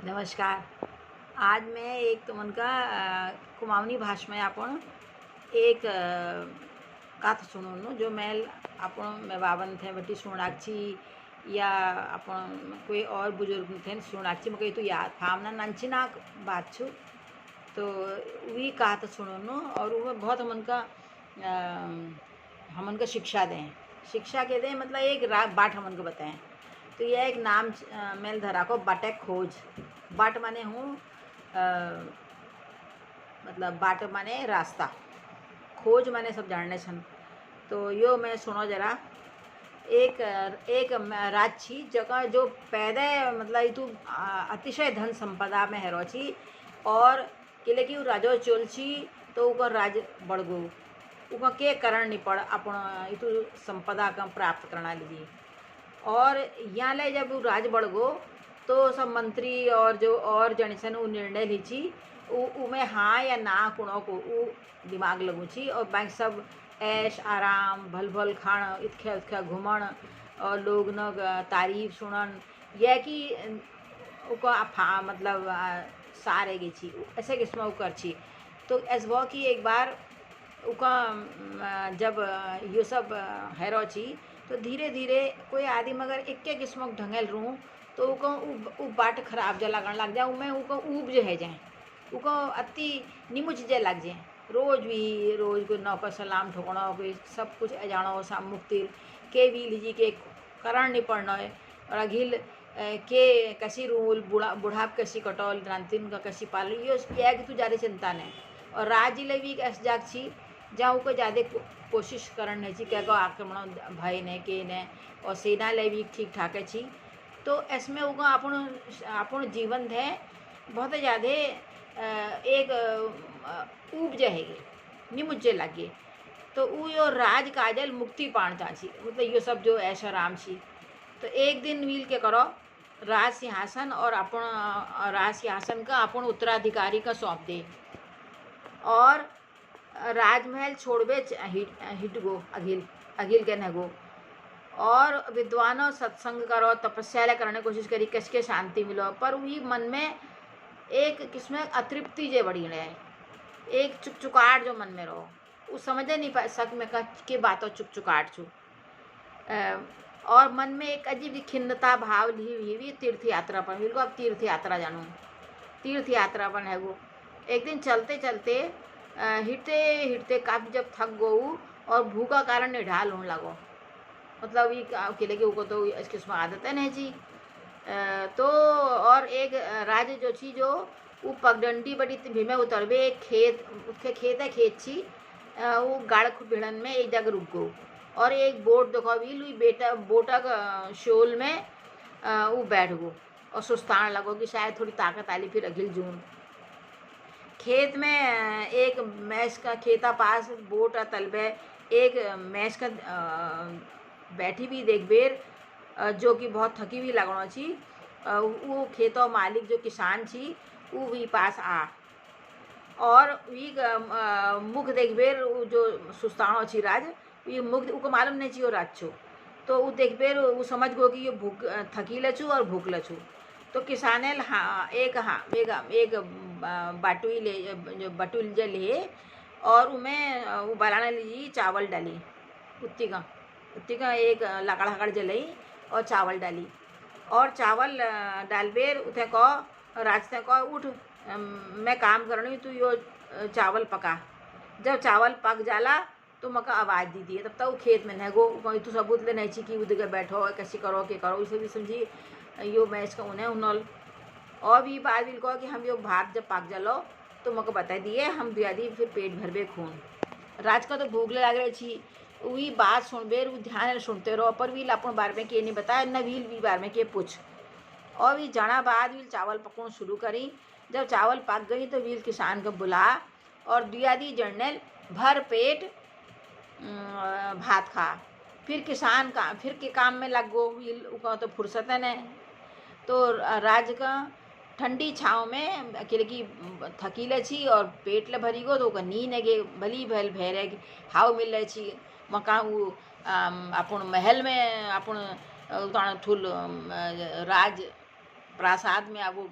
नमस्कार। आज मैं एक तुमका कुमाऊनी भाषा में आपण एक कथा सुनोनु जो मैं आपण मैं बाबन थे बटी सुनाची या आपण कोई और बुजुर्ग थे सुनाची मके तो याद फामना नंची ना बात छु तो वही कथा सुनोनु और वो बहुत हमन का शिक्षा के दें मतलब एक बाट हमन को बताएं। तो यह एक नाम मेल धरा को बाटे खोज। बाट माने हूँ मतलब बाट माने रास्ता, खोज माने सब जानने छन। तो यो मैं सुनो जरा। एक एक राज छी जगह जो पैदे मतलब इतु अतिशय धन संपदा में हेरो छी और किले की राजो चोल छी तो ऊपर राज बढ़ गो उका के कारण नहीं पड़ अपन इतु संपदा का प्राप्त करना लीजिए। और यहाँ ले जब राज बढ़ गो तो सब मंत्री और जो और जन वो निर्णय लीची उमें हाँ या ना कुणों को वो दिमाग लगू छी और बैंक सब ऐश आराम भल भल खाण इतख्या उतख्या घूमण और लोग न तारीफ सुनन यह कि उका मतलब सारे गे छी ऐसे किस्म कर छी। तो ऐस वो कि एक बार उका जब ये सब हैरो छी तो धीरे धीरे कोई आदमी मगर एक किस्म ढंगल रहूँ तो उको बाट खराब जा लगन लग जाए उमें उको ऊब जो है जाए उको अति निमुच जे लग जाए रोज कोई नौकर सलाम ठोकना कोई सब कुछ अजानो सा मुक्ति के भी लीजिए के करण नहीं पड़ना है और अघिल के कसी रूल बुढ़ाप कसी कटौल रांतिन का कसी पाल यो कि तू ज़्यादा चिंता नहीं। और राज्य ले भी ऐस जाग छी जहाँ को ज़्यादा कोशिश करन है क्या को आक्रमण भय ने के ने और सेना ले भी ठीक ठाक है छी। तो इसमें उगा अपन जीवन है बहुत ज़्यादा एक ऊब जाएगी निमुझे लगे। तो वो यो राज काजल मुक्ति पाण चाची मतलब ये सब जो ऐसा राम छी। तो एक दिन मिल के करो राज सिंहासन और अपन राज सिंहासन का अपन उत्तराधिकारी का सौंप दे और राजमहल छोड़बे हिट गो अघिल के न गो और विद्वानों सत्संग करो तपस्या करने की कोशिश करी कसके शांति मिलो। पर वही मन में एक किस्म अतृप्ति जे बड़ी रहे एक चुकचुकाहट जो मन में रहो वो समझ नहीं पा सक में के बातों चुकचुकाहट छू और मन में एक अजीब खिन्नता भाव ली हुई तीर्थ यात्रा पर बिल्कुल अब तीर्थ यात्रा जानू तीर्थ यात्रा पर है वो। एक दिन चलते चलते हिटते हिटते काफ़ी जब थक गो और भूखा कारण निढाल होने लगो मतलब ये अकेले के ऊपर तो इसकी उसमें आदत है नहीं जी। तो और एक राज्य जो छी जो वो पगडंडी बड़ी भीमे उतरबे एक खेत है खेत छी वो गाड़ भिड़न में एक जगह रुक गो और एक बोट देखो भी लुई बेटा बोटक शोल में वो बैठ गो और सुस्तान लगो कि शायद थोड़ी ताकत आली फिर अघिल जून। खेत में एक मैस का खेता पास बोट तलबे एक मैस का बैठी भी देख बेर जो कि बहुत थकी हुई लगना छी। वो खेतों मालिक जो किसान छी वो भी पास आ और वी मुख देख बेर जो सुस्तानो छी राज ये मुख उको मालूम नहीं छी राज छो। तो वो देख बेर वो समझ गो कि ये भूख थकी लचू और भूख लचू। तो किसाने एक बाटुई ले जो बटुल जे ले और उमें वो बनाने ली चावल डाली उत्ती का एक लकड़ हकड़ जलाई और चावल डाली और चावल डाल बेर उथे को राजते को उठ मैं काम करनी तू यो चावल पका। जब चावल पक जाला तो मका आवाज़ दी दिए तब तक वो खेत में नगो कोई तो सबूत ले नहीं छी कि उधर बैठो कैसी करो के करो इसे भी समझी यो मैं इसका उन्हें उनल और भी बात भी कहो कि हम यो भात जब पक जालो तो मको बता दिए हम दियादी फिर पेट भरबे खून। राज का तो भूख लग रही छी वही बात सुनबे वो ध्यान सुनते रहो पर वील अपन बारे में के नहीं बताया न वील भी बारे में के पूछ और वी जाना बाद वील चावल पकना शुरू करी। जब चावल पक गई तो वील किसान को बुला और दियादी जर्नल भर पेट भात खा फिर किसान का फिर के काम में लग गो वील का तो फुर्सत है न। तो राज का ठंडी छाँव में अकेले की थकीले छी और पेट ले भरी गो तो नींद है भली भल भैरे हाव मिल रही छी मका वो अपन महल में अपन थुल राज प्रासाद में अब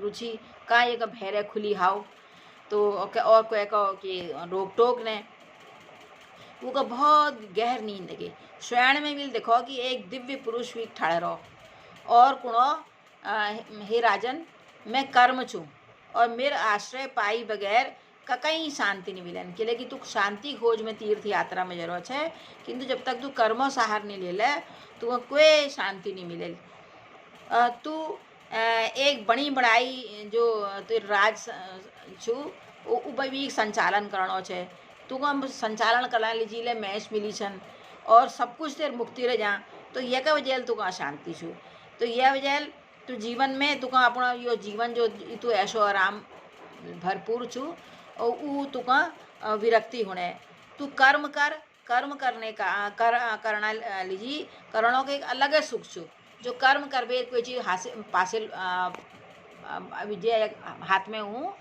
रुचि का एक भैरे खुली हाव तो और कोई को कि रोक टोक ने वो का बहुत गहर नींद लगे स्वयं में मिल देखो कि एक दिव्य पुरुष भी ठाड़े रहो और कुणो हे राजन मैं कर्म छूँ और मेरे आश्रय पाई बगैर का कहीं शांति नहीं मिलन के लिए कि तू शांति खोज में तीर्थ यात्रा में जरूरत है किंतु जब तक तू कर्मों सहार नहीं ले ले तो कोई शांति नहीं मिले तू एक बड़ी बड़ाई जो तेरे राज छू वो भी संचालन करनो छे तू हम संचालन करा लीजिए मैच मिली छन और सब कुछ तेरे मुक्ति रह जा तो यह का वजह तू अशांति छू तो यह वजह तू जीवन में तू अपना यो जीवन जो तू ऐशो आराम भरपूर छू और वो तू विरक्ति होने तू कर्म कर कर्म करने का करना लीजिए करणों के एक अलग है सुख छू जो कर्म करबे कोई चीज़ हासिल पासिल विजय हाथ में हूँ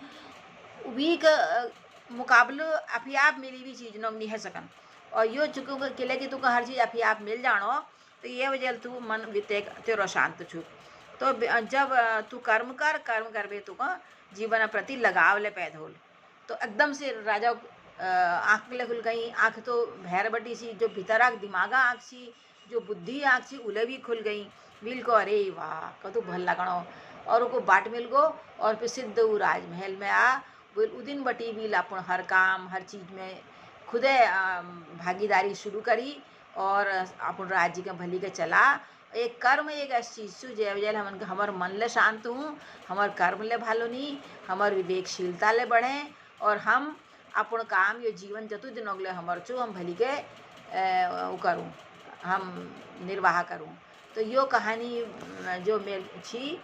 भी का मुकाबले अभी आप मेरी भी चीज़ नहीं है सकन और यो चुके के लिए कि तू हर चीज़ अभी आप मिल जानो तो ये वजह तू मन बीते तेरो शांत छू तो जब तू कर्म करबे तू जीवन प्रति लगाव ले पैदा होल तो एकदम से राजा आँख ले खुल गई आँख तो भैर बटी सी जो भीतर आँख दिमागा आँख सी जो बुद्धि आँख सी उले भी खुल गई बिल को अरे वाह कतु भल लगनो और उनको बाट मिल गो और फिर सिद्ध राजमहल में आ बोल उदिन बटी बिल अपन हर काम हर चीज़ में खुदे भागीदारी शुरू करी और अपन राज्य के भली के चला एक कर्म एक ऐसी चीज़ जय वजह हमार मन ले शांत हूँ हमार कर्म ले भालो नहीं हमार विवेकशीलता ले बढ़े और हम अपन काम ये जीवन जतु दिनों ले हमार चू हम भली के वो करूँ हम निर्वाह करूँ तो यो कहानी जो मेल छी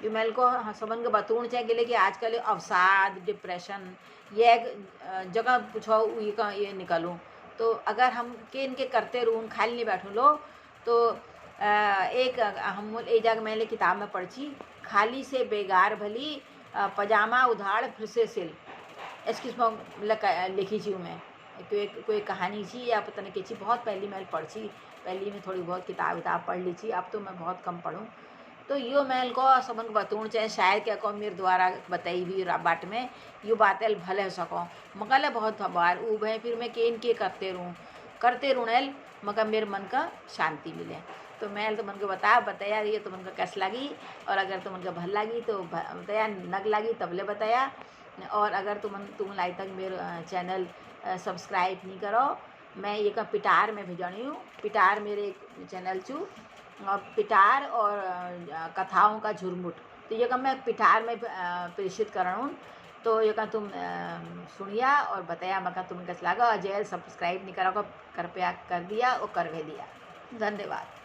जो मेल को सबन के बतूण चाहिए गेले कि आजकल अवसाद डिप्रेशन ये एक जगह पूछो ये निकलूँ तो अगर हम के इनके करते रहूँ खाली नहीं बैठूँ लो तो एक हम एक जगह मैंने किताब में पढ़ी खाली से बेगार भली पजामा उधाड़ फिर से सिल इसकी लिखी थी मैं कोई कहानी थी या पता नहीं किसी बहुत पहली मैंने पढ़ी पहली में थोड़ी बहुत किताब पढ़ ली थी अब तो मैं बहुत कम पढ़ूँ तो यो मैल को सबन बतूण चाहे शायद क्या को मेरे द्वारा बताई हुई बाट में यो बातें भले सको मकल बहुत बार ऊब है फिर मैं केन के करते रूणेल मका मेरे मन का शांति मिले तो मैं तो मन को बताया ये तो मन को कैस लगी और अगर तो मन को भल लगी तो बताया नग लगी तबले बताया और अगर तुम लाई तक मेरे चैनल सब्सक्राइब नहीं करो मैं ये का पिटार में भेजनी हूँ पिटार मेरे एक चैनल चू पिटार और कथाओं का झुरमुट तो ये का मैं पिटार में प्रेषित कर रहा हूँ तो ये का तुम सुनिया और बताया मका तुम कैसा लगा और जैल सब्सक्राइब नहीं करा कृपया कर दिया और करवे दिया धन्यवाद।